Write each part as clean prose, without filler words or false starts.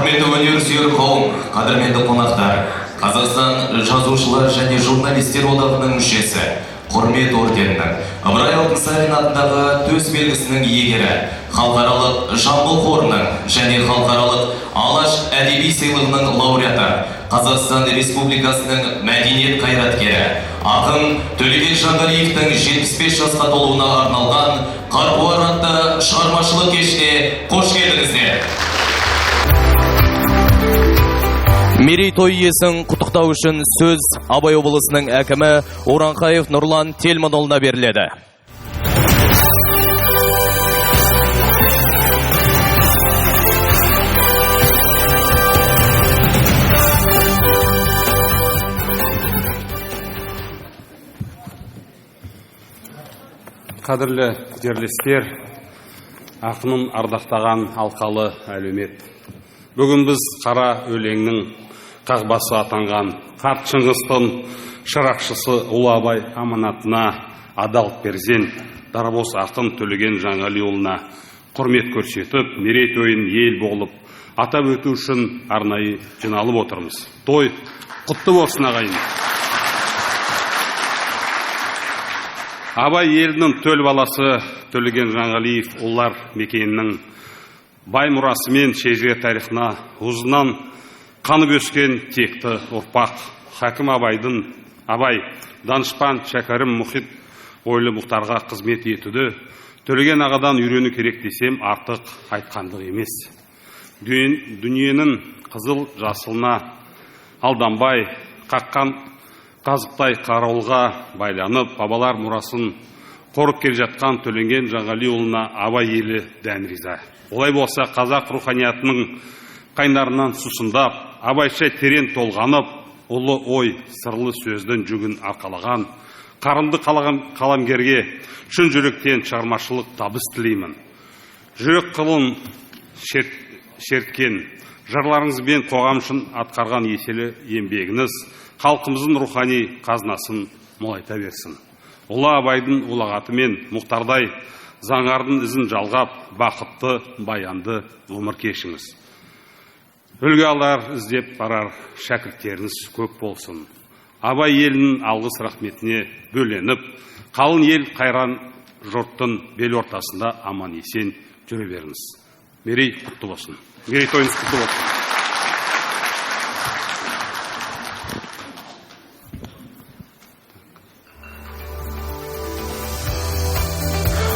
Құрметті өнерсүйер қауым, қадірменді қонақтар, Қазақстан жазушылар және журналистер одағының мүшесі, құрмет орденінің, Ыбырай Алтынсарин атындағы төс белгісінің иегері, халықаралық Жамбыл қорының және халықаралық Алаш әдеби сыйлығының лауреаты, Қазақстан Республикасының мәдениет қайраткері, ақын Төлеген Жанғалиевтің 75 жасқа толуына арналған Қарқуар атты шығармашылық кешіне қош келдіңіздер. Мерейтой иесін құттықтау үшін сөз Абай облысының әкімі Оранқаев Нұрлан Телманұлына беріледі. Қадірлі жерлестер, ақынын ардақтаған алқалы әлеумет. Бүгін біз қара өлеңнің қағбасы атанған қарт Шыңғыстың шырақшысы Ұлы Абай аманатына адал перзент дарабоз ақын Төлеген Жанғалиұлына құрмет көрсетіп, мерейтойын ел болып атап өту үшін арнайы жиналып отырмыз. Той құтты болсын ағайын. Абай елінің төл баласы Төлеген Жанғалиев ұллар мекенінің бай мұрасы мен шежіре тарихына ұзынан қанып өскен текті ұрпақ. Хакім Абай, данышпан шәкәрім мұхит ойлы мұхтарға қызмет етуді Төлеген ағадан үйрену керек десем артық айтқандық емес. Дүниенің қызыл жасылына алданбай, қаққан қазықтай қарауылға байланып, бабалар мұрасын қорып келе жатқан Төлеген Жанғалиұлына Абай елі дән риза. Олай болса, қазақ руханиятының қайнарынан сусындап, абайша терен толғанып, ұлы ой, сырлы сөздің жүгін арқалаған, қарымды қаламгерге шын жүректен шығармашылық табыс тілеймін. Жүрек қылын шерткен, жырларыңызбен қоғам үшін атқарған еселі еңбегіңіз халқымыздың рухани қазынасын молайта берсін. Ұлы Абайдың ұлағатымен Мұхтардай заңғардың ізін жалғап, бақытты, баянды өмір кешіңіз. Үлгі алар іздеп барар шәкірттеріңіз көп болсын. Абай елінің алғыс рахметіне бөленіп, қалың ел қайран жұрттың бел ортасында аман есен жүре беріңіз. Мерей құтты болсын. Мерейтойыңыз құтты болсын.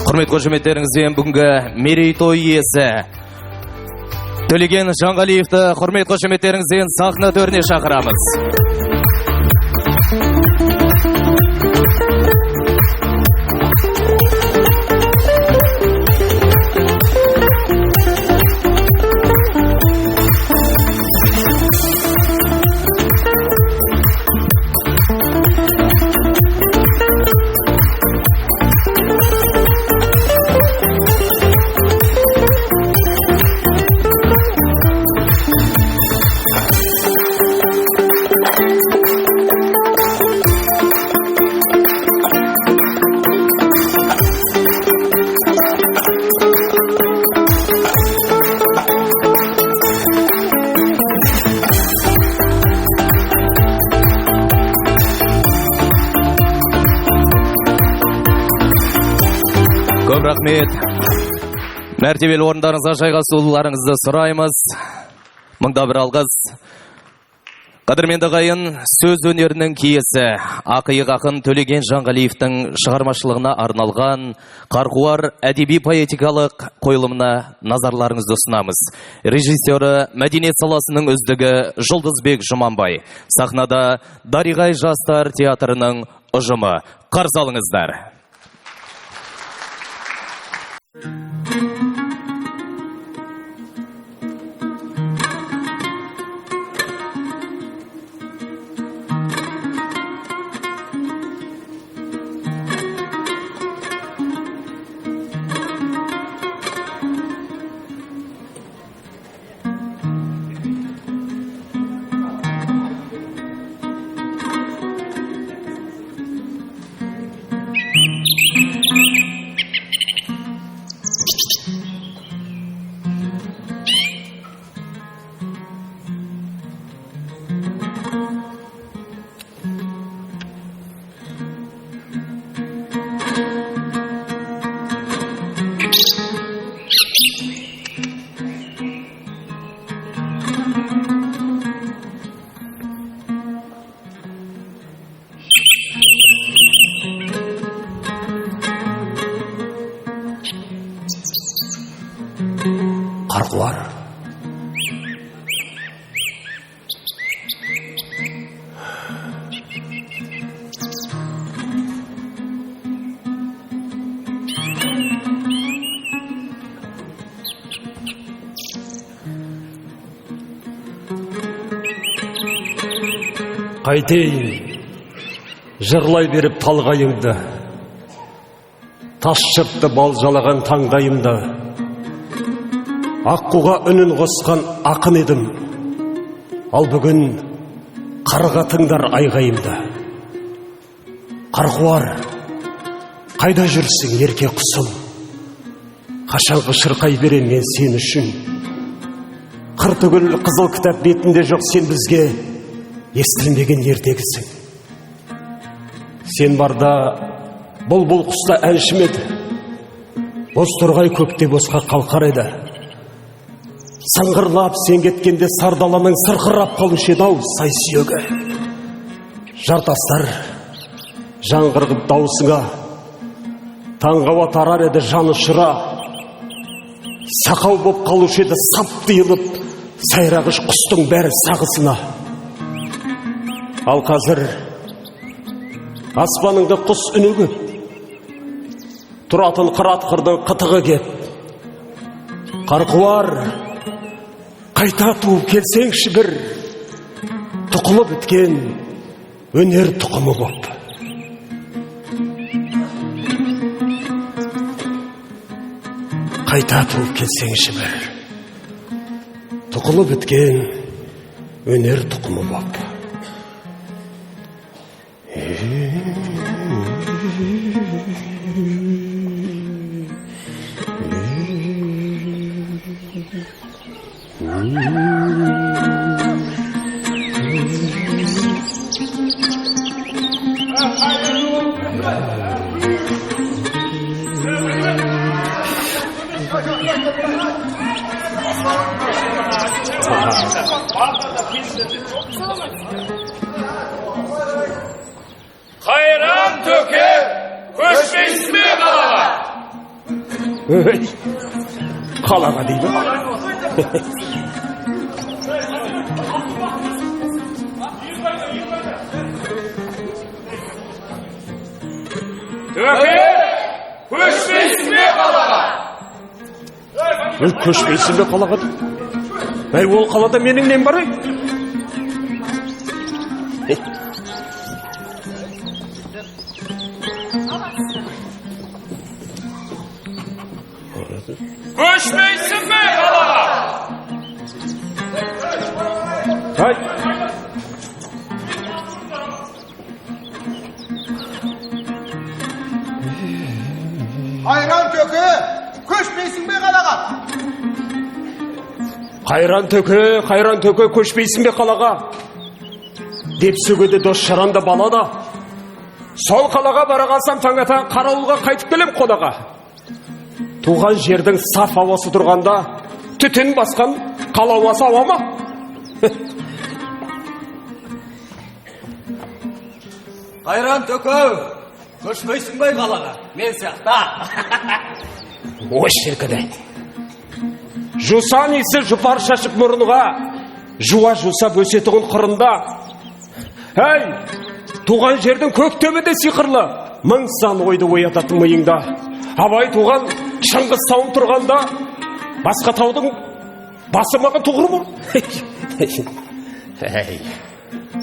Құрмет қошеметтеріңізбен бүгінгі мерейтой иесі Төлеген Жанғалиевті құрмет қошеметтеріңізбен сахна төріне шақырамыз. Көп рахмет. Мәртебелі орындарыңызға жайғасуларыңызды сұраймыз. Мыңда бір алғыс. Қадірменді ағайын, сөз өнерінің киесі ақиық ақын Төлеген Жанғалиевтің шығармашылығына арналған Қарқуар әдеби поэтикалық қойылымына назарларыңызды ұсынамыз. Режиссері мәдениет саласының үздігі Жұлдызбек Жұманбай. Сахнада Дариғай жастар театрының ұжымы. Қарсы алыңыздар. Қарқуар. Қайтейін, жырлай беріп талғайымды, тас жыртты балжалаған таңдайымды, аққуға үнін қосқан ақын едім, ал бүгін қарға тыңдар айғайымды. Қарқуар, қайда жүрсің ерке құсым? Қашанғы шырқай берем мен сен үшін. Қыр түгіл қызыл кітап бетінде жоқ сен бізге естілмеген ертегісің. Сен барда бұлбұл құста әншім еді, боз торғай көкте босқа қалқар еді. Сыңғырлап сен кеткенде сардаланың сырқырап қалушы еді ау сай сүйегі. Жартастар жаңғырғып даусыңа, таңғауа тарар еді жан ұшыра. Сақау боп қалушы еді сап тиылып, сайрағыш құстың бәрі сағысына. Ал қазір аспаныңды құс үні көп, тұратын қырат қырдың қытығы кеп. Қарқуар, қайта туып келсеңші бір, тұқылы біткен өнер тұқымы боп. Қайта туып келсеңші бір, тұқылы біткен өнер тұқымы боп. Қайран төке, көшпейсің бе қалаға? Қалаға дейді. Төке, көшпейсің бе қалаға? Көшпейсің бе қалаға? Ол қалада менің нем бар? Көшпейсің бе қалаға? Қайран төке, көшпейсің бе қалаға? Қайран төке, көшпейсің бе қалаға? Деп сөгеді дос жаранды балада. Сол қалаға бара қалсам таңатаң қарауылға қайтып келем қонаға. Туған жердің саф ауасы тұрғанда, түтін басқан қалауасы ауа ма? Қайран төке, көшпейсің бе қалаға? Мен сияқты. Ой шіркіді. Жусан исі жұпар шашып мұрынға, жуа жусап өсетігін қырында. Әй, туған жердің көк төбеде сиқырлы, мың сан ойды оятатын миыңда. Абай туған Шыңғыс тауын тұрғанда, басқа таудың басымағы тұғыр мұ? Әй,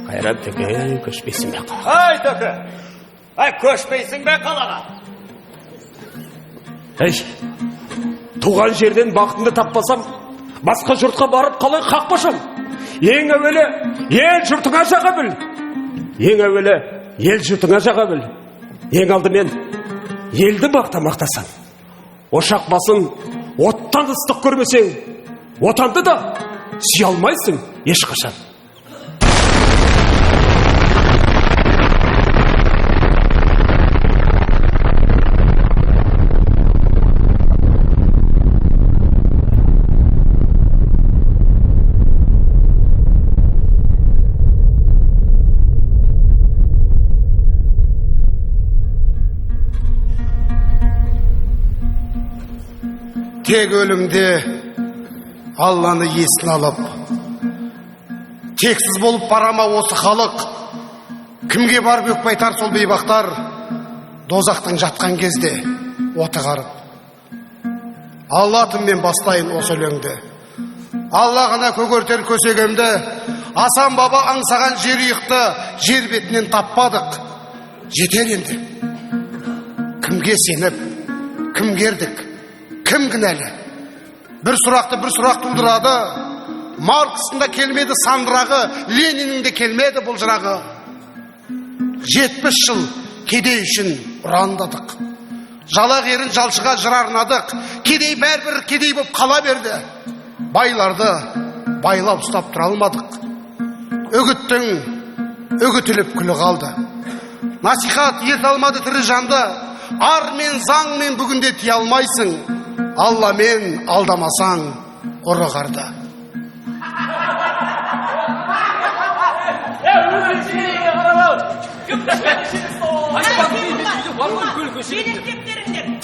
Қайран төке, көшпейсің бе қалаға? Ай төке, көшпейсің бе қалаға? Әй, туған жерден бақытымды таппасам, басқа жұртқа барып қалай қақпашам? Ең әуелі ел жұртыңа жаға біл. Ең әуелі ел жұртыңа жаға біл. Ең алдымен елді мақтасаң, ошақ басын оттан ыстық көрмесең, отанды да сүйе алмайсың ешқашан. Тек өлімде Алланы есін алып, тексіз болып барама осы халық, кімге барып өкпайтар сол бейбақтар, дозақтың жатқан кезде оты қарып. Алла атыммен бастайын осы өлеңді. Алла ғана көгертер көсегемді, Асан баба аңсаған жер ұйықты, жер бетінен таппадық. Жетер енді. Кімге сеніп, кім кердік, кім кінәлі? Бір сұрақты бір сұрақ тудырады. Маркстың да келмеді сандырағы, Лениннің де келмеді бұл жырағы. 70 жыл кедей үшін ұрандадық. Жалақ ерін жалшыға жыр арнадық. Кедей бәрбір кедей боп қала берді. Байларды байлап ұстап тұра алмадық. Үгіттің үгітіліп күлі қалды. Насихат ет алмады тірі жанды. Ар мен заң мен бүгінде тия алмайсың. Алла мен алдамасаң ұры қарды.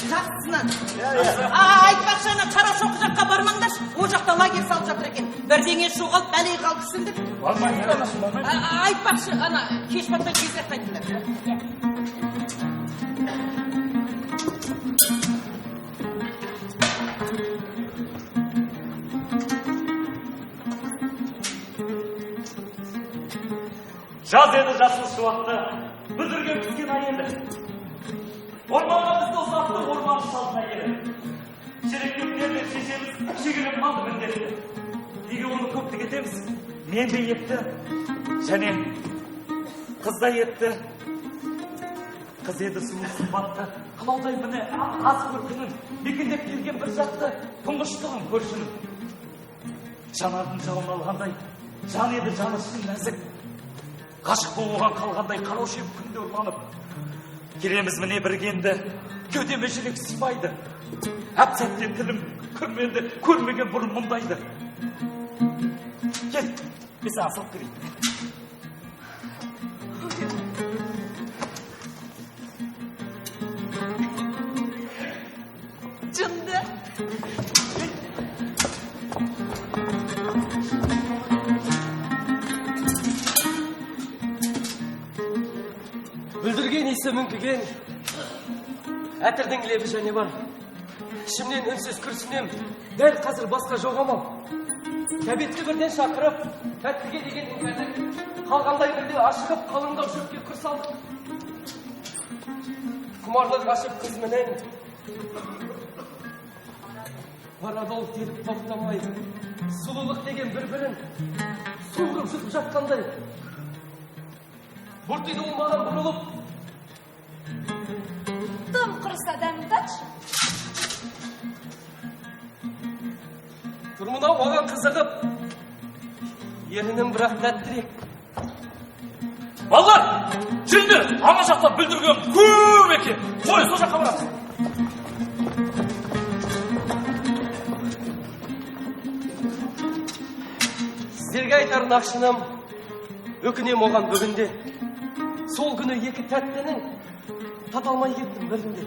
Жақсысынан. Айтпақшаны қара шоқы жаққа бармаңдар. О жақта лагерь салып жатыр екен. Бірдеңе жоғалып бәле қалыпсыңдар. Айтпақшы, ана кеш батпай кезек қайтыңдар. Жаз еді жасыл шуақты, бүдірген күзген ай еді. Орманға бізді ұзақты орман шалына еді. Шерекпектерді шешеміз шегелеп қалды міндетті. Неге оны көпті кетеміз? Мен де етті, және қыз да етті. Қыз еді сұлу сымбатты, қылаудай міне аз көркінің, мекендеп келген бір жақты тұңғыштығын көршінің. Жанардың жауын алғандай, жан еді жаны шын нәзік. Ғашық болуған қалғандай қараушем күнде ұрланып. Келеміз міне біргенді, кеудеме жүрек сыймайды. Әп сәттен тілім көрменді, көрмеген бұрын мұндайды. Кел, біз асылып кірейік. Жынды. Бүлдірген исі мүңкіген, әтірдің лебі және бар. Ішімнен үнсіз күрсінем, дәл қазір басқа жоғамам. Кәбетті бірден шақырып, тәттіге деген іңкәдік, қалғандай бірде ашығып, қалыңдау шөпке күр салдық. Құмарлық ашып қыз менен, парадол теріп тоқтамай, сұлулық деген бір-бірін суырып жұтып жатқандай. Бұртыйды ол маған бұрылып. Тым құрыса дәмін татшы. Тұрмынау маған қызығып, ерінің бірақ тәттірек. Балалар, жүріңдер, ана жақта бүлдірген көп екен. Қой, сол жаққа барасың. Сіздерге айтарын ақшыным, өкінем оған бүгінде. Сол күні екі тәттінің тата алмай кеттім бірінде.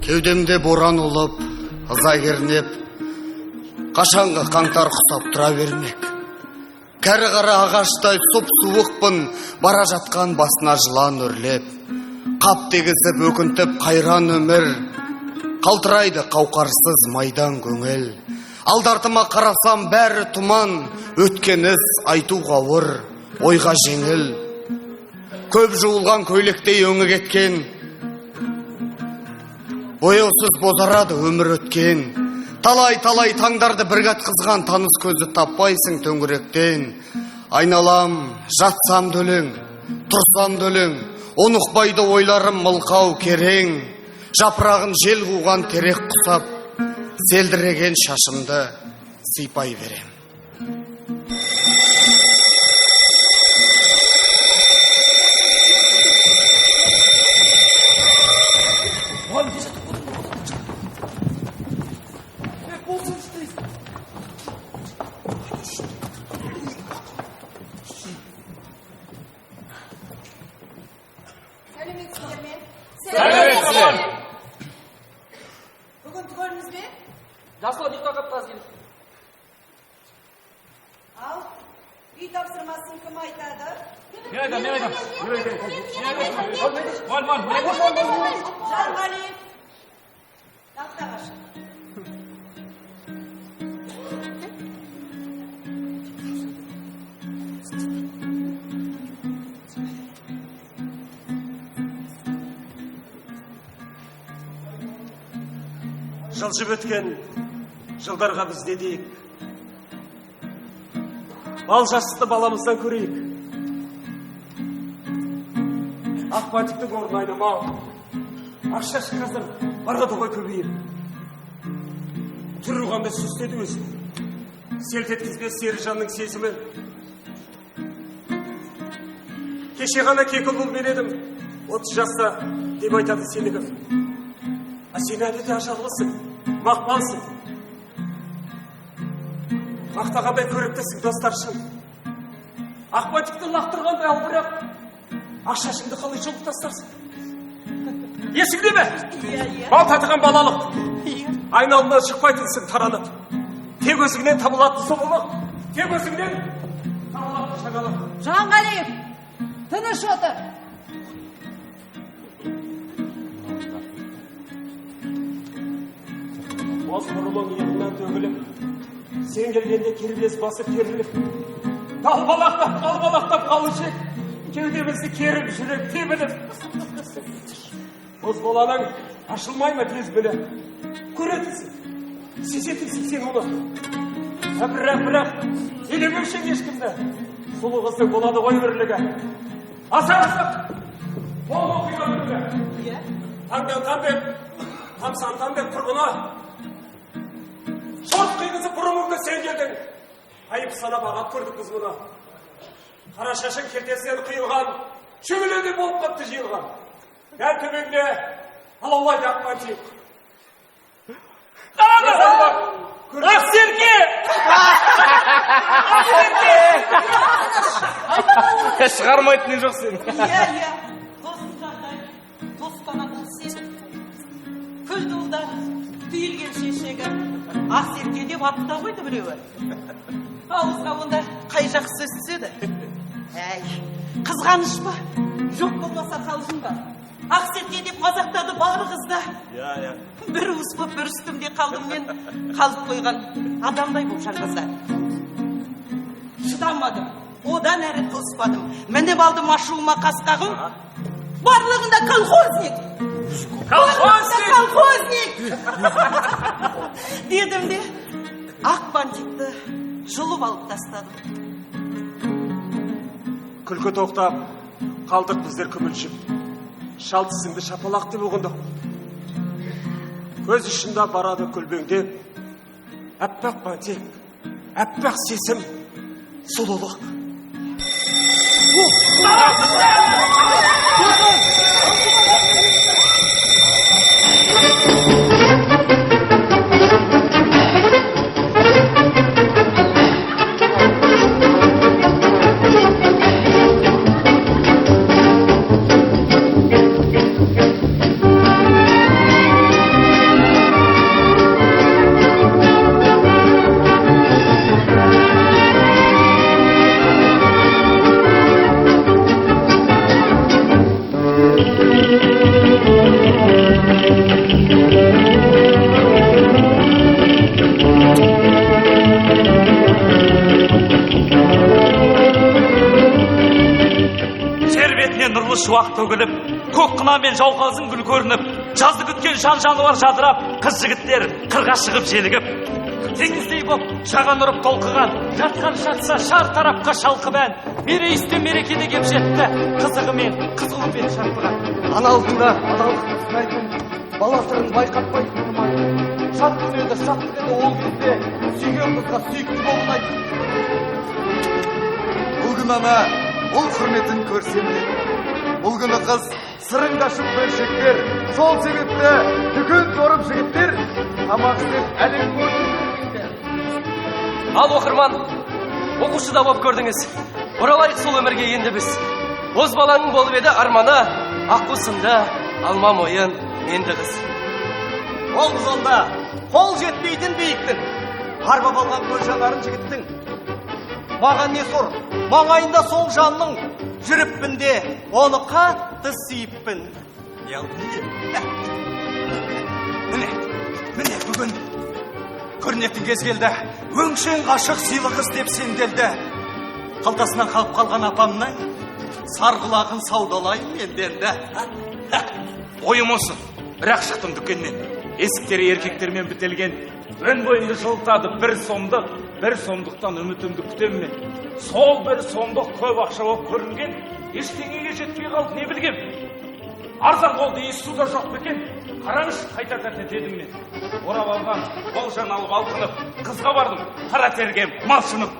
Кеудемде боран олып, ыза кернеп, қашанғы қаңтар құсап тұра бермек. Кәрі қара ағаштай сұп-суықпын, бара жатқан басына жылан өрлеп. Қап дегізіп өкінтіп қайран өмір, қалтырайды қауқарсыз майдан көңіл. Алдартыма қарасам бәрі тұман, өткен іс айтуға ауыр, ойға жеңіл. Көп жуылған көйлектей өңі кеткен, бояусыз бозарады өмір өткен. Талай-талай таңдарды бір қатқызған таныс көзі таппайсың төңіректен. Айналам, жатсам дөлең, тұрсам дөлең, онықпайды ойларым мылқау керең. Жапырағын жел қуған терек құсап, селдіреген шашымды сипай берем. Сәлеметсіздер ме? Сәлеметсіздер. Бүгін түгеліміз бе? Жасыл ұйықтап қаптаз келді. Ал, үй тапсырмасын кім айтады? Мен айтам. Жанғалиев. Тақтаға шық. Жылжып өткен жылдарға біз не дейік? Бал жасты баламыздан көрейік. Ақ бантиктің орнын айнамау. Ақшаш қазір барады ғой көбейіп. Түрі қандай сүстеді өзі. Селт еткізбес сері жанның сезімі. Кеше ғана кекіл бұл мен едім. 30 жаста деп айтады сенігі. А сен әлі де ажарлысың, мақпалсың. Мақтағандай көріктісің достаршың. Ақбатикті лақтырғандай албырақ, ақшашыңды қалай жұлып тастарсың. Есіңде ме? Бал татыған балалық. Айналымнан шықпайтынсың таранып. Тек өзіңнен табылатын сұлулық, тек өзіңнен табылатын жаңалық. Жанғалиев, тыныш отыр. Боз бұрылың иығынан төгіліп, сен келгенде керілес басып керіліп, далбалақтап қалушы, кеудемізді керіп жүрек тебініп. Боз боланың ашылмай ма тез білі? Көретінсің, сезетінсің сен оны. Бірақ, елемеушен ешкімді. Сұлу қыздың болады ғой өрлігі. Асарсық, ол оқиға бүрлі. Тамсан деп тұрғына. Шорт қиғызып бұрымыңды сен келдің. Айып санап ағат көрдік біз мұны. Қара шашын кертесінен қиылған, шөмеледе болып қапты жиылған. Дәл төбеңде алаулайды ақ бантик. Ақсерке! Шығармайтын жоқ сен. Иә, тосын жағдай, тоспанатын сен. Күлдулда түйілген шешегі, Ақсерке деп атта қойды біреуі. Ауызға онда қай жақсы сөз түседі? Әй, қызғаныш па? Жоқ болмаса қалжың ба? Ақсерке деп мазақтады бары қызда. Бір уыс боп бір үстімде қалдым мен, қалып қойған адамдай боп жанғызда. Шыдамадым, одан әрі тоспадым. Мініп алдым ашуыма қасқағым. Барлығында колхозник. Колхозник! Дедім де, ақ бантикті жұлып алып тастадым. Күлкі тоқтап, қалдық біздер күмілшіп. Шал тізіңді шапалақты бұғындық. Көз ұшында барады күлбеңдеп. Әппақ бантик, әппақ сесім, сұлулық. шуақ төгіліп, көк қынамен жауқазын гүл көрініп, жазды күткен жан жануар жадырап, қыз жігіттер қырға шығып желігіп, теңіздей боп жаған ұрып толқыған, жатқан шатса шар тарапқа шалқып ән, мерейісті мерекеде кеп жетті, қызығымен қызғылымен шарпыған. Ана алдында адалдықты сынайтын, бала сырын байқатпай тұрмайды. Шаттық еді ол кезде, сүйген қызға сүйікті болмайды. ана бұл құрметін көрсем де. Бұл күні қыз сырыңдашып бөлшектер, сол себепті дүкен торып жігіттер тамақ істеп әлем көрдіңдер. Ал оқырман, оқушы да боп көрдіңіз. Оралайық сол өмірге енді біз. Боз баланың болып еді арманы, аққу сынды, алма мойын, менді қыз. Ол жолда қол жетпейтін биіктің, арба болған көл жанарын жігіттің. Маған не сор, маңайында сол жанның, жүріппін де, оны қатты сүйіппін. Міне бүгін көрінетін кез келді, өңшең ғашық сыйлы қыз деп сенделді. Қалтасынан қалып қалған апамның сарғылағын саудалайын менденді. Ойым осы, бірақ шықтым дүкеннен. Есіктері еркектермен бітелген. Өн бойымды жылтады бір сомдықтан үмітімді күтем мен. Сол бір сомдық көп ақша болып көрінген, ештеңеге жетпей қалды, не білгем. Арзан қолды есту да жоқ бекен. Қараңыз, қайта тәртетедім мен. Орап алған, ол жан алып алқынып, қызға бардым, қара тергем, малшынып.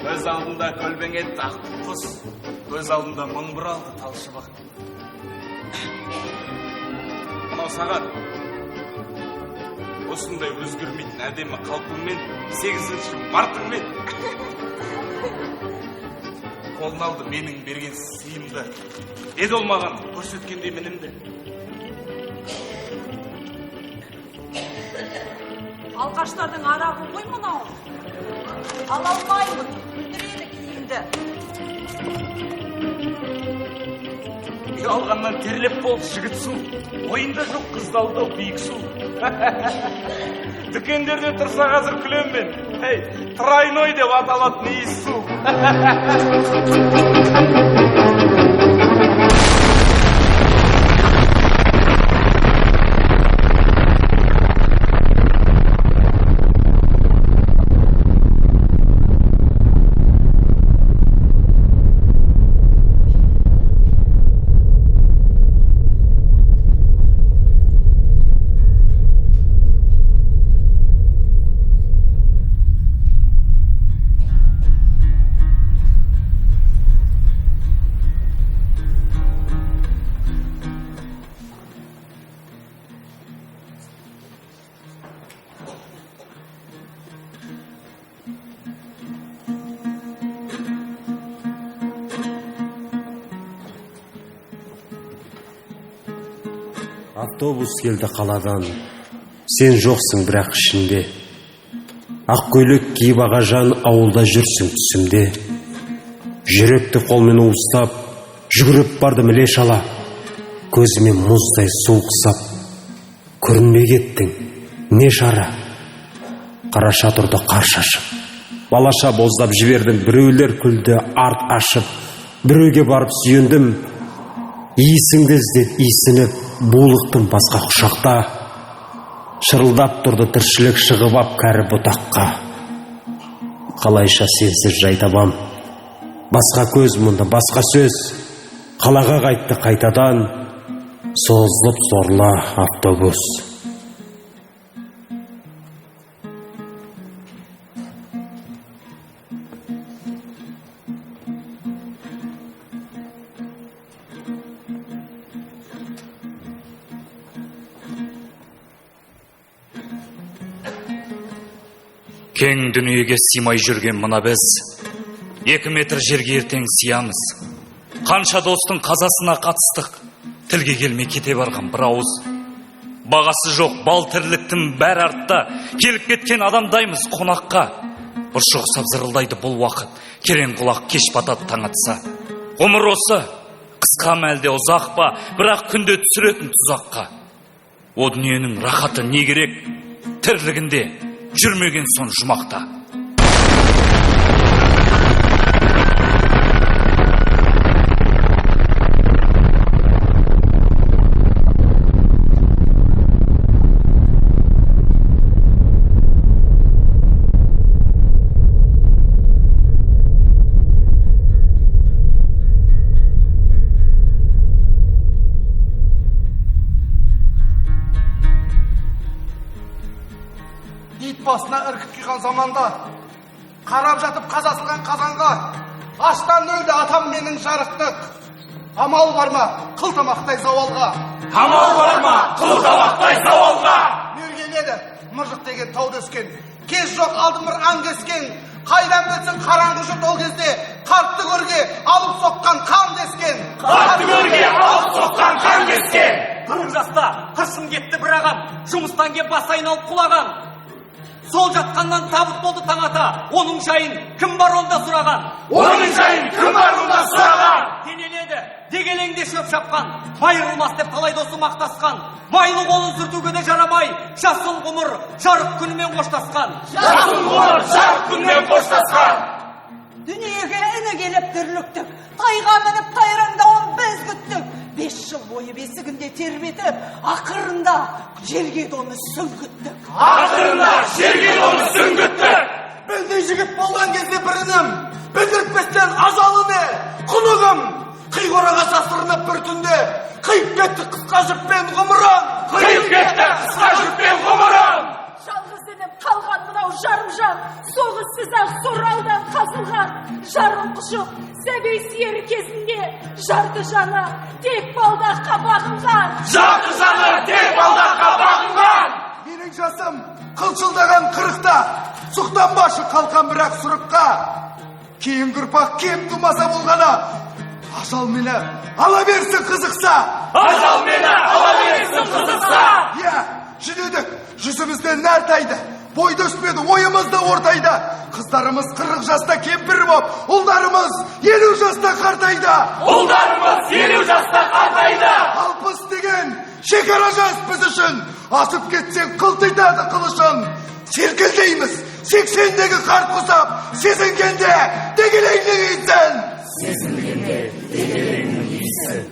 Көз алдында көлбеңет ақ құс, көз алдында мың бұралды талшыбақ. Мынау саған осындай өзгермейтін әдемі қалпыңмен, 8-ші мартыңмен қолын алды менің берген сыйымды. Еді ол маған көрсеткендей мінімді. Алқаштардың арағы ғой мынау. Ала алмаймын, күлдіреді киімді. Алғаннан терлеп болды жігіт су, ойында жоқ қыздалды биік су. Дүкендерде тұрса қазір күлем мен, тройной деп аталатын иіс су. Автобус келді қаладан, сен жоқсың бірақ ішінде. Ақ көйлек киіп ағажан ауылда жүрсің түсімде. Жүректі қолмен уыстап, жүгіріп бардым іле шала. Көзіме мұздай суық сап, көрінбей кеттің, не шара? Қара шатырды қар шашып, балаша боздап жібердім, біреулер күлді арт ашып, біреуге барып сүйендім. Иісіңді іздеп иісініп, булықтым басқа құшақта. Шырылдап тұрды тіршілік шығып ап кәрі бұтаққа. Қалайша сенсіз жай табам, басқа көз мұнда басқа сөз. Қалаға қайтты қайтадан, созылып зорла автобус. Кең дүниеге симай жүрген мына біз 2 метр жерге ертең сиямыз. Қанша достың қазасына қатыстық, тілге келмей кете барған бір ауыз. Бағасы жоқ бал тірліктің бәр артта, келіп кеткен адамдаймыз қонаққа. Бұршы ұқсап зырылдайды бұл уақыт, керен құлақ кеш батады таң атса. Ғұмыр осы, қысқа мәлде ұзақ па, бірақ күнде түсіретін тұзаққа. О дүниенің рахаты не керек, тірлігінде жүрмеген сон жұмақта. Ит басына іркіп қиған заманда Қарап жатып қазасылған қазанға. Аштан өлді атам менің жарықтық. Амал бар ма қылтамақтай зауалға? Амал бар ма қылтамақтай зауалға? Мергеледі мыржық деген тауды өскен. Кез жоқ алдым бір аң кескен. Қайдан білсін қараңғы жұрт ол кезде қартты көрге алып соққан қан дескен. Қартты көрге алып соққан қан дескен. 40 жаста қыршын кетті бір ағам, жұмыстан кеп бас айналып құлаған. Сол жатқаннан табыт болды таң ата, оның жайын кім бар онда сұраған? Оның жайын кім бар онда сұраған? Денеледі, дегелеңде шөп шапқан, майырылмас деп талай досы мақтасқан. Майлы қолын сүртуге де жарамай, жасыл ғұмыр жарық күнімен қоштасқан. Жасыл ғұмыр жарық күнімен қоштасқан. Дүниеге іні келіп дүрліктік, тайға мініп тайраңдауын біз күттік. 5 жыл бойы бесігінде тербетіп, ақырында жерге доны сүңгіттік. Ақырында жерге доны сүңгіттік. Білдей жігіт болған кезде бірінім, білдіртпестен ажалы не, құнығым. Қиғораға жасырынып бір түнде, қиып кетті қысқа жіппен ғұмырым. Қиып кетті қысқа жіппен ғұмырым. Жалғыз інім қалған мынау жарым жан, соғыссыз ақ соралдан қазылған. Жарым құшып, сәбей сүйер кезінде, жарты жаны тек балдаққа бағынған. Жарты жаны тек балдаққа бағынған. Менің жасым қылшылдаған қырықта, сұқтан башы қалқан бірақ сұрыққа. Кейін күрпақ кем тумаса болғана, ажал мені ала берсін қызықса. Ажал мені ала берсін қызықса. Иә, жүдедік, жүзімізден нәр тайды. Бойды өспеді, ойымызды ортайды. Қыздарымыз 40 жаста кемпір боп, ұлдарымыз 50 жаста қартайды. Ұлдарымыз 50 жаста қартайды. 60 деген шекара жас біз үшін. Асып кетсең қылтайтады қылышын. Селкілдейміз, 80-дегі қарт құсап, сезінгенде дегелеңнің исін. Сезілгенде дегелеңнің исін.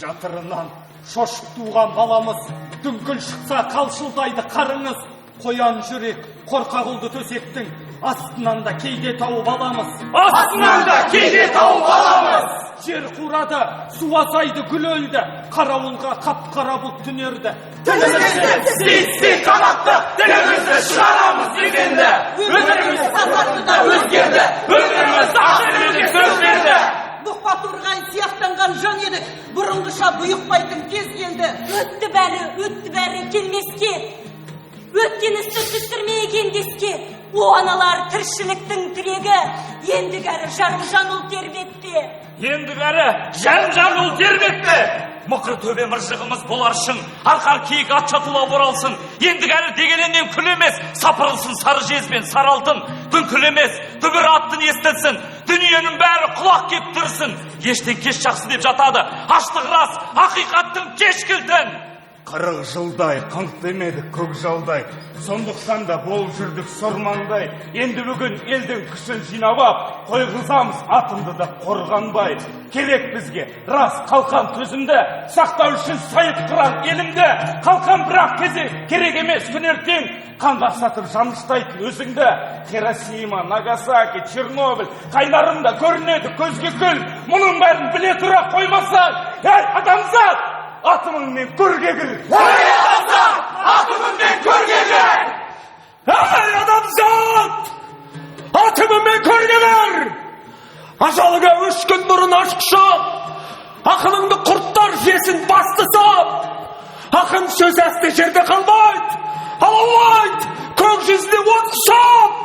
Жатырынан шошып туған баламыз, дүңкіл шықса қалшылдайды қарыңыз. Қоян жүрек, қорқақ ұлды төсектің, астынан да кейде тауып аламыз. Астынан да кейде тауып аламыз. Жер қурады, су азайды, гүл өлді, қарауылға қап-қара бұлт түнерді. Тілімізді стей қанатты, тілімізді шығарамыз дегенді. Өміріміз сапарында өзгерді, өміріміз ақырындық сөз берді. Бұқпа тұрған сияқтанған жан едік, бұрынғыша бұйықпайтын кез келді. Өтті бәрі келмеске, өткен істі түсірмей кендеске. О аналар тіршіліктің тірегі, ендігәрі жарым жан ұл тербетпе. Ендігәрі жан ұл тербетпе. Мұқыр төбе мыржығымыз болар шың, арқар киік ат шатыла оралсын. Ендігәрі дегеленнен күл емес, сапырылсын сары жезбен сары алтын. Дүңкіл емес, дүбір аттын естілсін. Дүниенің бәрі құлақ кеп тұрсын. Ештен кеш жақсы деп жатады, аштық рас, ақиқаттың кешкілтін. 40 жылдай қыңқ демедік көкжалдай, сондықтан да бол жүрдік сормаңдай. Енді бүгін елдің күшін жинап ап, қойғызамыз атымды да қорғанбай. Керек бізге рас қалқан төзімді, сақтау үшін сайып қыран елімді. Қалқан бірақ кезек керек емес күн ертең, қанға сатып жаныштайтын өзіңді. Хиросима, Нагасаки, Чернобыль қайнарында көрінеді көзге күл. Мұның бәрін біле тұра қоймасаң, әй адамзат, атымыңмен көрге кір. Әй адамзат, атымыңмен көрге кір. Әй адамзат, атымыңмен көрге кір. Ажалыға 3 күн бұрын ашқышап, ақыныңды құрттар жесін басты сап. Ақын сөз әсте жерде қалмайды, алаулайды, көк жүзіне от құшап.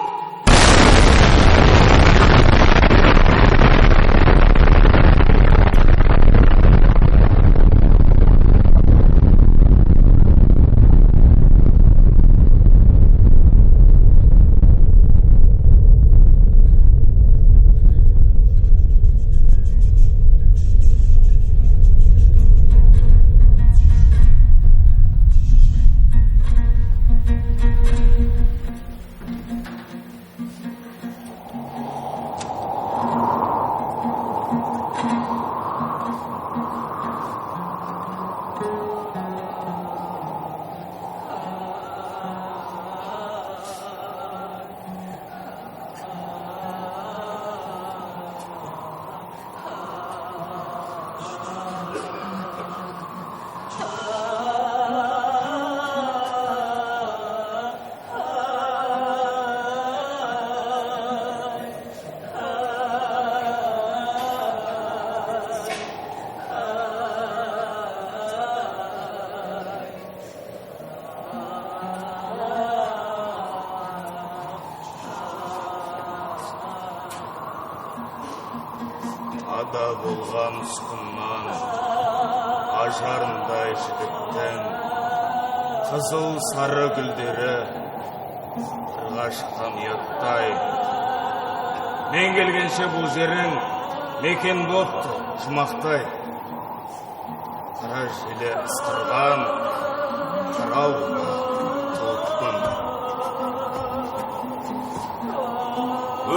жолда болған ұсқыннан ажарындай жігіттің қызыл сары гүлдері қырға шыққан ұяттай. Мен келгенше бұл жерің мекен бопты жұмақтай. Қара желе ысқырған қарауға толқын.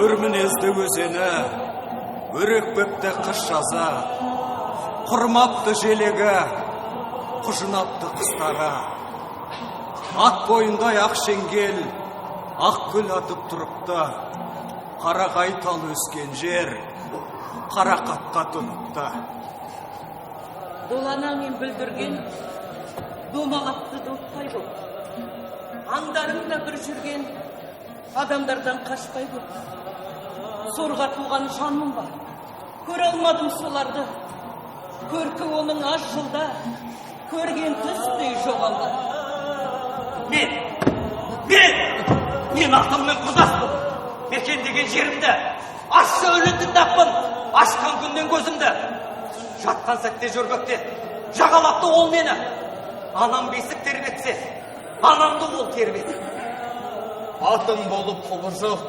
Өр мінезді өзені, өрек бөпті қыш жаза, құрмапты желегі, құжынапты қыстара. Ат бойындай ақ шеңгел, ақ гүл атып тұрыпты. Қарағай тал өскен жер, қарақатқа тұныпты. Доланаңмен бүлдірген, домалапты доптай боп. Аңдарыңда бір жүрген, адамдардан қашпай боп. Сорға туған жаным бар, көре алмадым соларды. Көркі оның аз жылда, көрген түстей жоғалды. Мен ақылмен құдаспын. Мекендеген жерімді, ашса өлетін таппын, ашқан күннен көзімді. Жатқан сәтте жөргекте, жағалапты ол мені. Анам бесік тербетсе, анамды ол тербетсе. Атым болып құбыжық,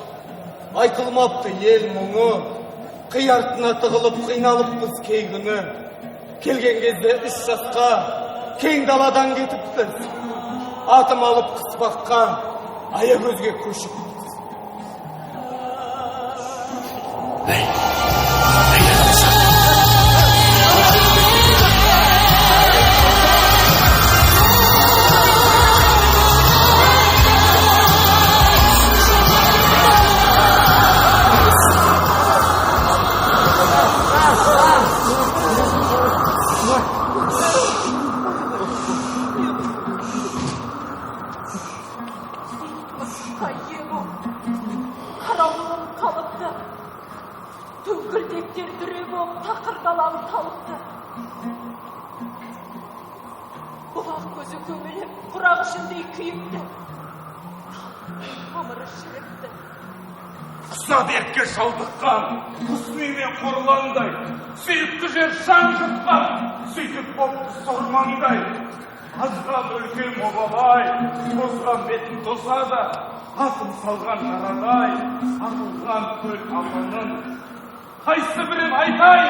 айтылмапты ел мұңы. Қи артына тығылып, қиналыппыз кей күні. Келген кезде 3 жасқа, кең даладан кетіппіз. Атым алып қыспаққа, аягөзге көшіп. Қарауылым қалыпты, түңкілдектер дүре боп тақырдалам талыпты. Бұлақ көзі көмелеп, құрақ ішіндей күйіпті. Тамыры шіріпті. Құса дертке шалдыққан, құсмеймен қорландай, сүйікті жер жан жұтқан, сөйтіп бопты сормаңдай. Азған өлкем обалай, тозған бетін тозады, атым салған жарадай, ағылған көл аманын. Қайсы бірін айтай,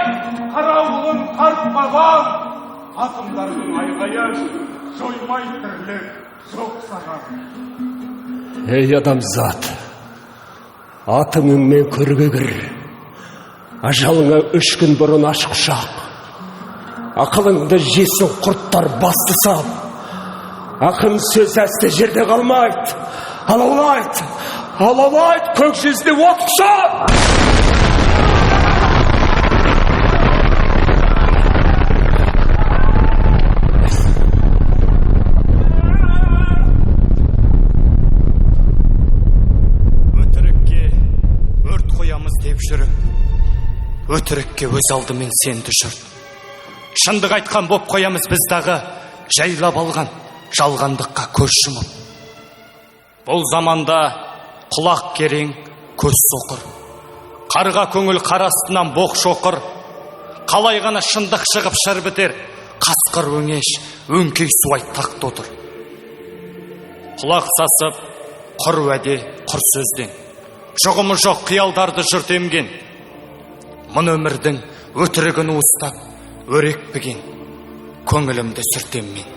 қарауылым қарт бабам, атымдардың айғайы, жоймай тірлік жоқ саған. Ей адамзат, атыңмен көрге кір, ажалыңа 3 күн бұрын аш құшақ. Ақылыңды жесін құрттар басты сап. Ақын сөз әсті жерде қалмайды. Алаулайды, көк жүзде от құшақ. Өтірікке өрт қоямыз деп жүріп, өтірікке өз алдымен сен düşірт. Шындық айтқан боп қоямыз біз дағы, жайлап алған жалғандыққа көз жұмып. Бұл заманда құлақ керең, көз соқыр. Қарға көңіл қарастынан боқ шоқыр. Қалай ғана шындық шығып шыр бітер, қасқыр өңеш, өңкей суай тақты отыр. Құлақ сасып, құр уәде, құр сөзден. Жоғымы жоқ қиялдарды жұрт емген. Мұн өмірдің өтірігін уыстап, өрекпіген, көңілімді сүртеммен.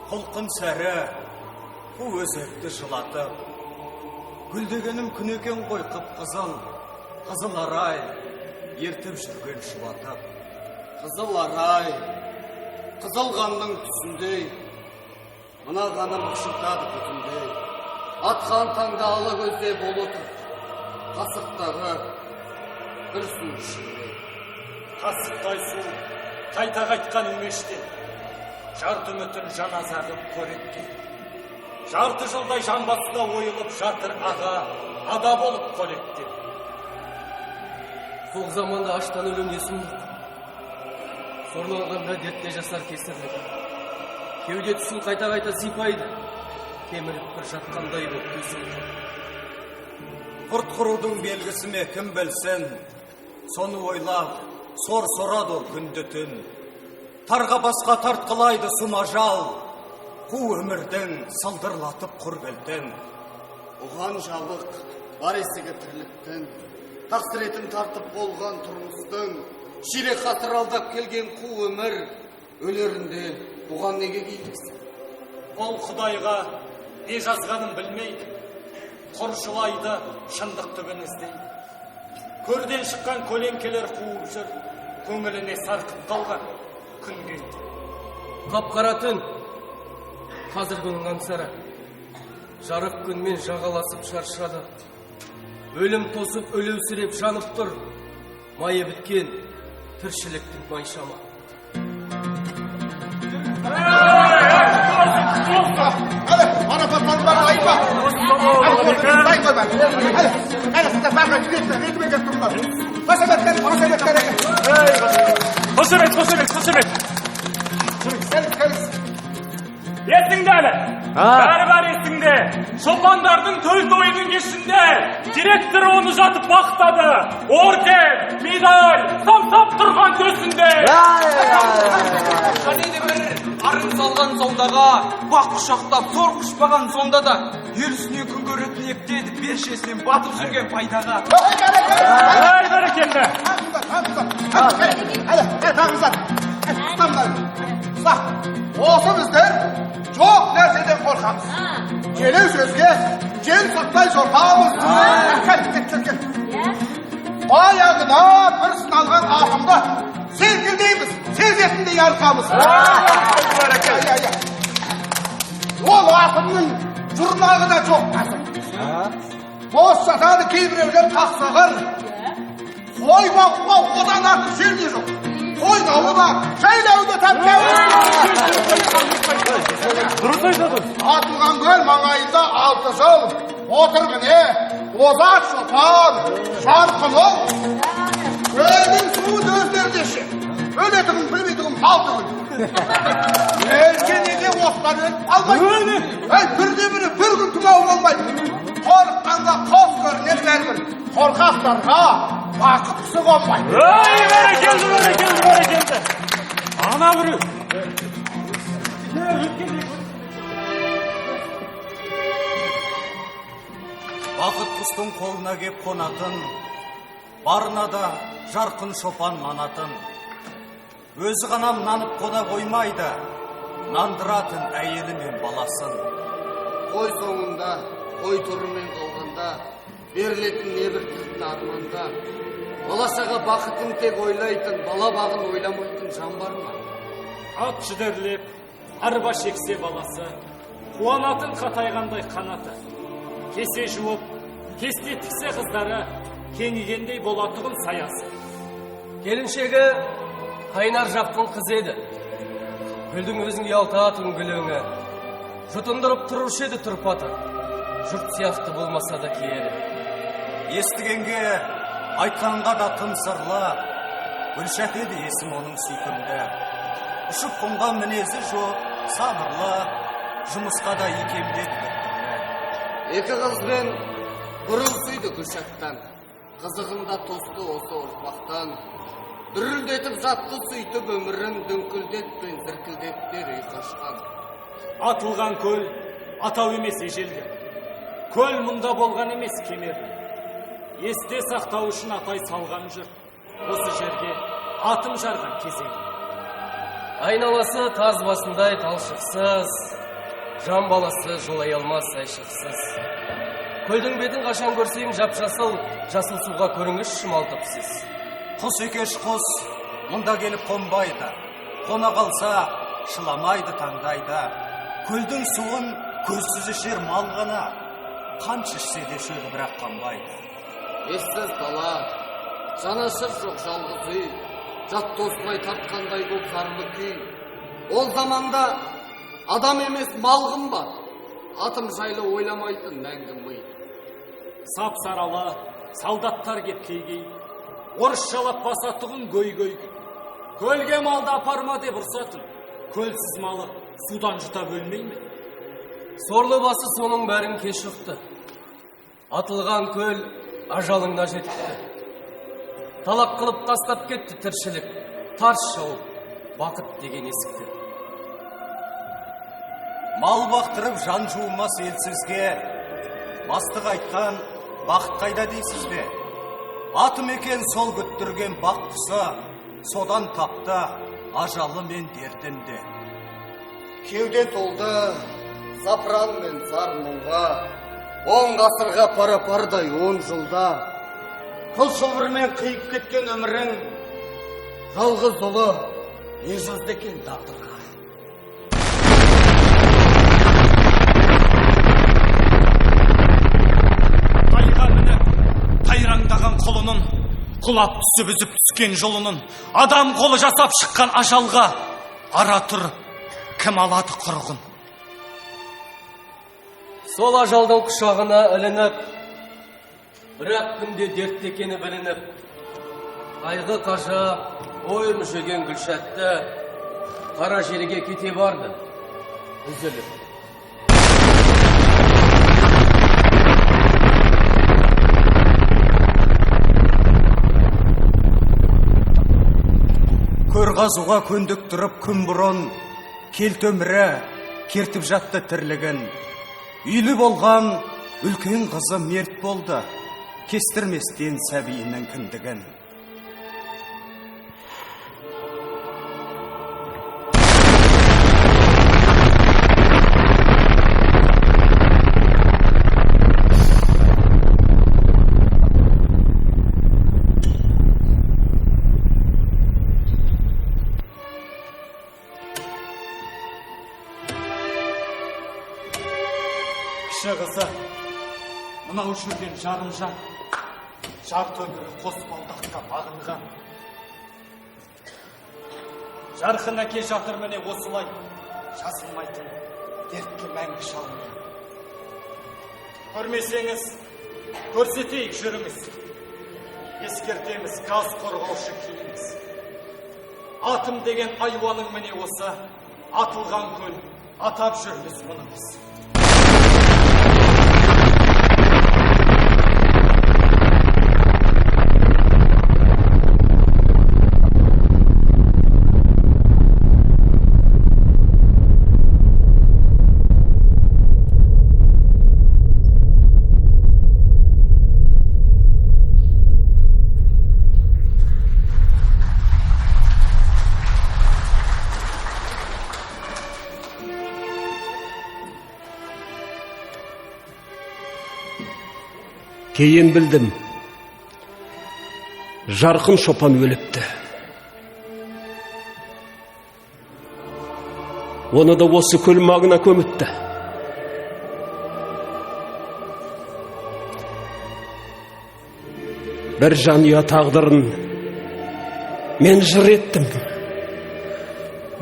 Құлқын сәрі, бұ өзекті жылатып, гүлдегенім күн екен ғой қып-қызыл, қызыл арай, ертіп жүрген шулатып. Қызыл арай, қызыл қанның түсіндей, мына қаным ұшықтады бүтіндей. Атқан таңда алы көзде болытып, қасықтағы бір су ішінде. Қасықтай су қайта қайтқан өңеште, жарты үмітін жаназа қып қоректе. Жарты жылдай жан басына ойылып жатыр аға, ада болып қолекте. Сол заманда аштан өлім есім жоқ. Сорланғанда дертте жасар кесірлік. Кеуде түсін қайта-қайта сипайды. Кеміріп бір жатқандай боп төсін. Құрт құрудың белгісі ме кім білсін, соны ойлап, сор сорады ол күнді түн. Тарға басқа тартқылайды сумажал, қу өмірдің сылдырлатып құр келтін. Оған жабық, бар есігі тірліктің, тақсыретін тартып болған тұрмыстың, ширек қатыр алдап келген қу өмір, өлерінде оған неге кейліксің? Ол құдайға не жазғанын білмейді, құр жылайды, шындық түбін іздейді. Көрден шыққан көлеңкелер қуып жүр, көңіліне сарқып қалған күн келді. Қап-қара түн, қазір күнің аңсара. Жарық күнмен жағаласып шаршады. Өлім тосып өлеусіреп жанып тұр. Майы біткен тіршіліктің майшама. Есіңде әлі? Бәрі есіңде. Шопандардың төл тойының кешінде директор оны жатып бақтады. Орден, медаль, самсап тұрған төсінде. Қанеді бір арын салған сондаға, бақ құшақтап зор құшпаған сонда да, ел үстіне күн көретін ептеді, бершесінен батып жүрген пайдаға. Бәрекелді. Осы біздер жоқ нәрседен қорқамыз. Келеу сөзге жел сақтай жорғамыз. Аяғына бір сыналған ақымда селкілдейміз, сезетіндей арқамыз. Ол ақымның жұрнағы да жоқ қазір. Бос жатады кейбіреулер қақсағыр. Қой бағуға одан артық жер де жоқ. Қой дауына жайлауды атылған көл маңайында 6 жыл отыр міне озат шопан жарқын ол. Көлдің суын өздерде ше, өлетігін білмейтігін мал түгіл. Елге неге осылар өліп алмайды? Бірде-бірі бір күн тұмау болмайды. Қорыққанға қос көрінер бәрібір, қорқақтарға бақытысы қонбайды. Бәрекелді. Ана біреу. Бақыт құстың қолына кеп қонатын, барына да жарқын шопан манатын. Өзі ғана нанып қона қоймайды, нандыратын әйелі мен баласын. Қой соңында, қой тұрымен қалғанда, берілетін небір кілтін арманда, баласаға бақытын тек ойлайтын, бала бағын ойламайтын жан бар ма? Ат жүдерлеп, арба шексе баласы, қуанатын қатайғандай қанаты. Кесе жуып, кесте тіксе қыздары, кеңігендей болатығын саясы. Келіншегі қайнар жақтың қыз еді. Гүлдің өзің ұялтатын гүліңі. Жұтындырып тұрушы еді тұрпаты. Жұрт сияқты болмаса да киеді. Естігенге, айтқанға да тым сырлы, Гүлшат еді есім оның сүйкімді. Ұшып қонған мінезі жоқ, сабырлы, жұмысқа да икемдеді біртүрлі. Екі қызбен бұрын сүйді Гүлшаттан, қызығында тосты осы ұрпақтан. Дүрілдетіп жатты сөйтіп өмірін, дүңкілдетпен зіркілдеттер үй қашқан. Атылған көл атау емес ежелді. Көл мұнда болған емес кемерлі. Есте сақтау үшін атай салған жүр. Осы жерге атым жарған кезеңі. Айналасы таз басындай талшықсыз, жан баласы жолай алмас айшықсыз. Көлдің бетін қашан көрсең жап-жасыл, жасыл суға көріңіз шымалтыпсыз. Құс екеш құс, мұнда келіп қонбайды. Қона қалса, шыламайды таңдайды. Көлдің суын көзсіз ішер мал ғана, қанша ішсе де шөлі бірақ қанбайды. Ессіз дала, жанашыр жоқ жалғыз үй, жат тоспай тартқандай боп зарлы күй. Ол заманда адам емес малғын бар, атым жайлы ойламайтын мәңгі ми. Сап саралы, солдаттар кеп кейгей, орысшалап басатығын көй-көй. Көлге малды апарма деп ұрсатын, көлсіз малы судан жұта бөлмей ме? Сорлы басы соның бәрін кеш ұқты. Атылған көл ажалыңда жетті. Талақ қылып тастап кетті тіршілік, тарс шауып, бақыт деген есікті. Мал бақтырып жан жуылмас елсізге, бастық айтқан бақыт қайда дейсіз бе? Аты мекен сол күттірген бақ құсы, содан тапты ажалы мен дертімді. Кеуде толды запыран мен зар мұңға, 10 ғасырға пара-пардай 10 жылда. Қыл шылбырмен қиып кеткен өмірің, жалғыз ұлы не жазды екен тағдырға. Тайға мініп, тайраңдаған қолының, құлап түсіп үзіп түскен жолының, адам қолы жасап шыққан ажалға, ара тұр, кім алады құрығын? Сол ажалдың құшағына ілініп, бірақ күнде дерт екені білініп, қайғы қажа, ой мүшеген гүлшатты, қара жерге кете барды, үзіліп. Көр қазуға көндік тұрып күн бұрын, кел төмірі кертіп жатты тірлігін. Үйлі болған үлкен қызы мерт болды, кестірместен сәбиінің кіндігін. Кіші қызы, мынау жүрген жарым жан, жарты өмірі қос балдаққа бағынған. Жарқын әке жатыр міне осылай, жазылмайтын дертке мәңгі шалынған. Көрмесеңіз, көрсетейік жүріңіз, ескертеміз газ қорғаушы киіміз. Атым деген айуаның міне осы, атылған көл, атап жүрміз мұнымыз. Кейін білдім, жарқын шопан өліпті. Оны да осы көл маңына көмітті. Бір жанұя тағдырын мен жыр еттім.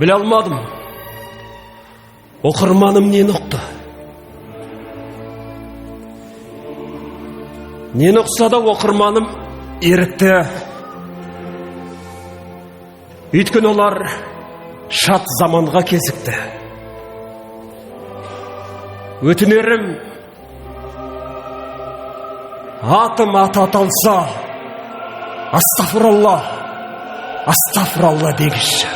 Біле алмадым, оқырманым нені ұқты. Нені ұқса да оқырманым ерікті. Өйткені олар шат заманға кезікті. Өтінерім, атым аты аталса, астафыралла, астафыралла дегізші.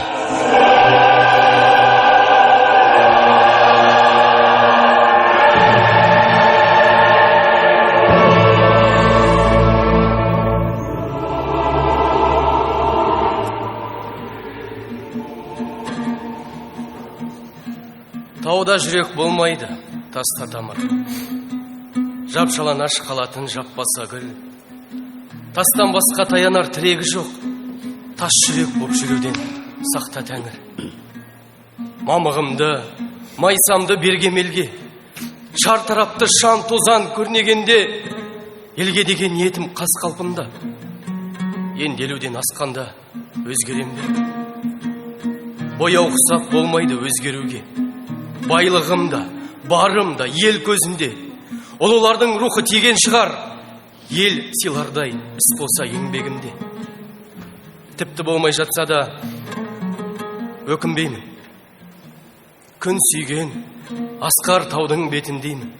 Тауда жүрек болмайды, таста тамыр. Жапшалан аш қалатын жаппаса гүл. Тастан басқа таянар тірегі жоқ. Тас жүрек боп жүруден сақта тәңір. Мамығымды, майсамды берген елге. Шар тарапты шам тозан көрнегенде, елге деген ниетім қас қалпымда. енді 50-ден асқанда өзгерем бе? Бояу құсап болмайды өзгеруге. Байлығымда, барымда, ел көзінде. Олардың рухы тиген шығар. Ел сыйлардай іс болса еңбегімде. Тіпті болмай жатса да өкінбеймін. Күн сүйген асқар таудың бетіндеймін.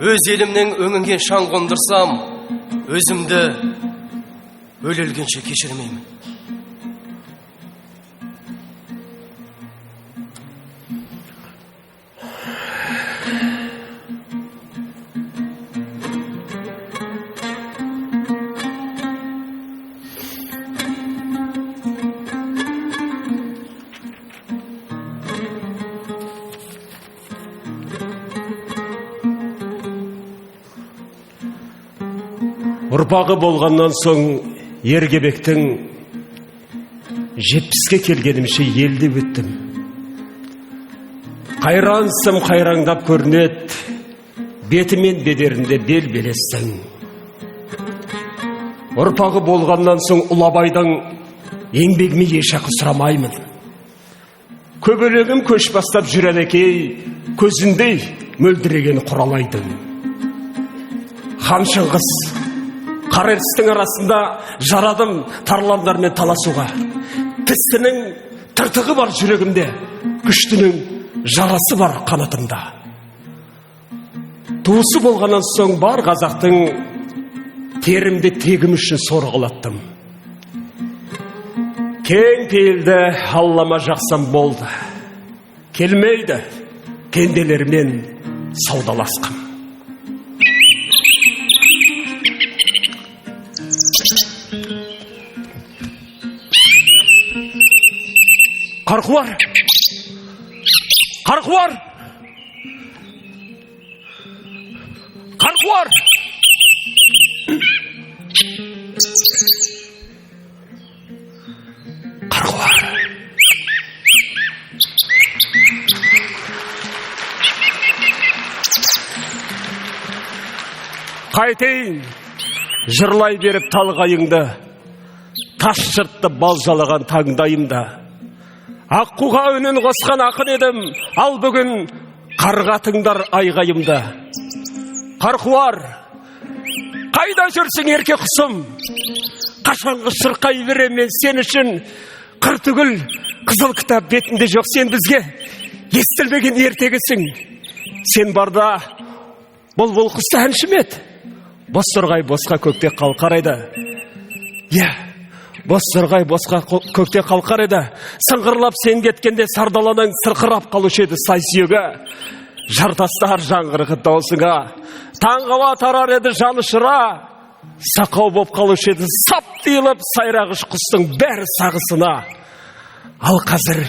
Өз елімнің өңінге шаң қондырсам, өзімді өлелгенше кешірмеймін. Ұрпағы болғаннан соң Ергебектің 70-ке келгенімше елде өттім. Қайрансым қайраңдап көрінет, бетімен бедерінде бел белестің. Ұрпағы болғаннан соң Ұлабайдың еңбегіме ешақы сұрамаймын. Көбелегім көш бастап жүредекей, көзіндей мөлдіреген құралайдың. Хан Шыңғыс Қарайыстың арасында жарадым тарландармен таласуға. Пістінің тыртығы бар жүрегімде, күштінің жарасы бар қанатымда. Туысы болғаннан соң бар қазақтың терімде тегім үшін сорғылаттым. Кең пейілді Аллама жақсам болды. Келмейді пенделермен саудаласқым. Қарқуар! Қарқуар! Қарқуар! Қарқуар! Қайтейін, жырлай беріп талғайыңды, тас жыртты балжалаған таңдайымда. Аққуға үнін қосқан ақын едім, ал бүгін қарға тыңдар айғайымды. Қарқуар, қайда жүрсің ерке құсым? Қашанғы шырқай берем мен сен үшін. Қыр түгіл қызыл кітап бетінде жоқ, сен бізге естілмеген ертегісің. Сен барда бұл құсты әнші ме еді? Бос сұрғай босқа көкте қалқарайды. Бос сұрғай босқа көкте қалқар еді. Сыңғырлап сен кеткенде сардаланың сырқырап қалушы еді сай сүйегі. Жартастар жаңғырығы даусыңа, таңғала тарар еді жаны шыра. Сақау боп қалушы еді сап дейіліп сайрағыш құстың бәрі сағысына. Ал қазір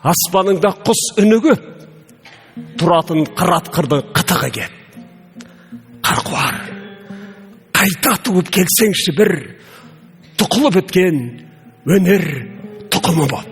аспаныңда құс үні көп, тұратын қырат қырдың қытығы кеп. Қарқуар, қайта туып келсеңші бір, тұқылы біткен өнер тұқымы боп.